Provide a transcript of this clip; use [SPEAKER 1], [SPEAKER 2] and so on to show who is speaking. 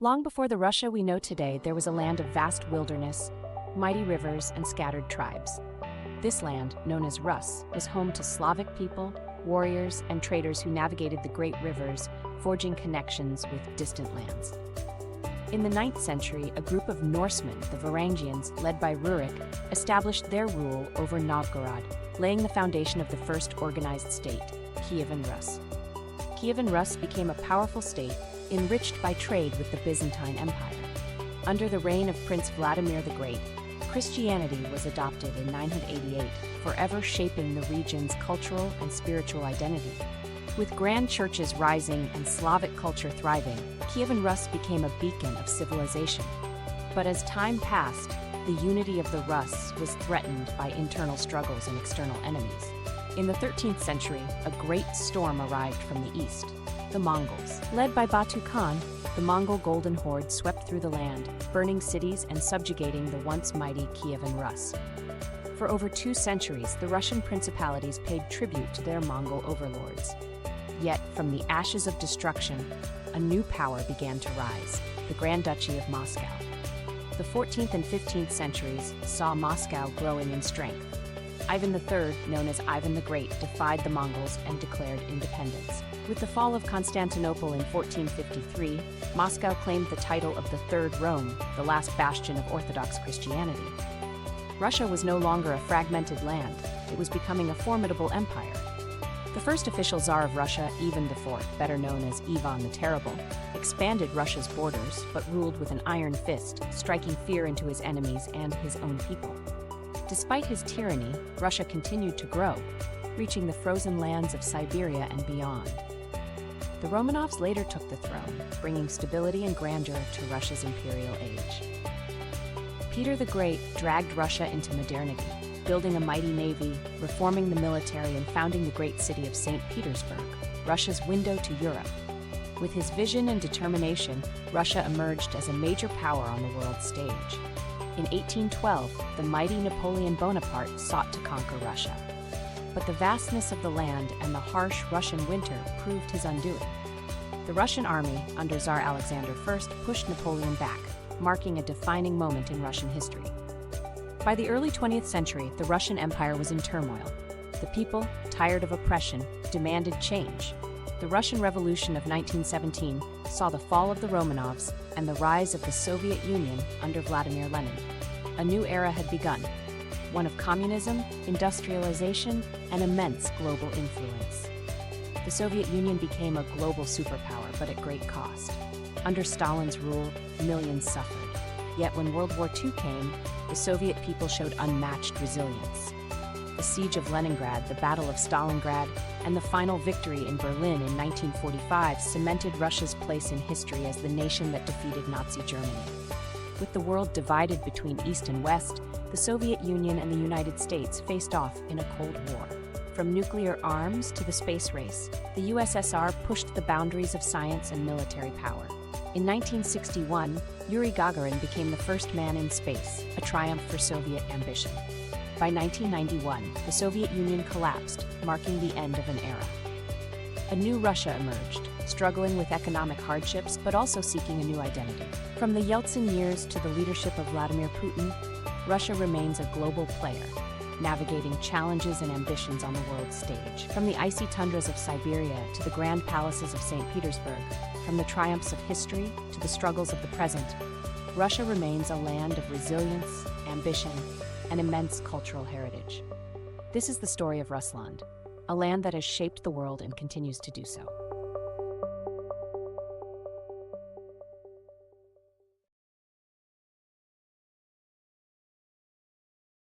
[SPEAKER 1] Long before the Russia we know today, there was a land of vast wilderness, mighty rivers, and scattered tribes. This land, known as Rus, was home to Slavic people, warriors, and traders who navigated the great rivers, forging connections with distant lands. In the 9th century, a group of Norsemen, the Varangians, led by Rurik, established their rule over Novgorod, laying the foundation of the first organized state, Kievan Rus. Kievan Rus became a powerful state, enriched by trade with the Byzantine Empire. Under the reign of Prince Vladimir the Great, Christianity was adopted in 988, forever shaping the region's cultural and spiritual identity. With grand churches rising and Slavic culture thriving, Kievan Rus became a beacon of civilization. But as time passed, the unity of the Rus was threatened by internal struggles and external enemies. In the 13th century, a great storm arrived from the east. The Mongols. Led by Batu Khan, the Mongol Golden Horde swept through the land, burning cities and subjugating the once mighty Kievan Rus. For over 2 centuries, the Russian principalities paid tribute to their Mongol overlords. Yet, from the ashes of destruction, a new power began to rise, the Grand Duchy of Moscow. The 14th and 15th centuries saw Moscow growing in strength. Ivan III, known as Ivan the Great, defied the Mongols and declared independence. With the fall of Constantinople in 1453, Moscow claimed the title of the Third Rome, the last bastion of Orthodox Christianity. Russia was no longer a fragmented land, it was becoming a formidable empire. The first official Tsar of Russia, Ivan IV, better known as Ivan the Terrible, expanded Russia's borders but ruled with an iron fist, striking fear into his enemies and his own people. Despite his tyranny, Russia continued to grow, reaching the frozen lands of Siberia and beyond. The Romanovs later took the throne, bringing stability and grandeur to Russia's imperial age. Peter the Great dragged Russia into modernity, building a mighty navy, reforming the military, and founding the great city of St. Petersburg, Russia's window to Europe. With his vision and determination, Russia emerged as a major power on the world stage. In 1812, the mighty Napoleon Bonaparte sought to conquer Russia. But the vastness of the land and the harsh Russian winter proved his undoing. The Russian army, under Tsar Alexander I, pushed Napoleon back, marking a defining moment in Russian history. By the early 20th century, the Russian Empire was in turmoil. The people, tired of oppression, demanded change. The Russian Revolution of 1917 saw the fall of the Romanovs and the rise of the Soviet Union under Vladimir Lenin. A new era had begun, one of communism, industrialization, and immense global influence. The Soviet Union became a global superpower, but at great cost. Under Stalin's rule, millions suffered. Yet when World War II came, the Soviet people showed unmatched resilience. The Siege of Leningrad, the Battle of Stalingrad, and the final victory in Berlin in 1945 cemented Russia's place in history as the nation that defeated Nazi Germany. With the world divided between East and West, the Soviet Union and the United States faced off in a Cold War. From nuclear arms to the space race, the USSR pushed the boundaries of science and military power. In 1961, Yuri Gagarin became the first man in space, a triumph for Soviet ambition. By 1991, the Soviet Union collapsed, marking the end of an era. A new Russia emerged, struggling with economic hardships but also seeking a new identity. From the Yeltsin years to the leadership of Vladimir Putin, Russia remains a global player, navigating challenges and ambitions on the world stage. From the icy tundras of Siberia to the grand palaces of St. Petersburg, from the triumphs of history to the struggles of the present, Russia remains a land of resilience, ambition, and immense cultural heritage. This is the story of Rusland, a land that has shaped the world and continues to do so.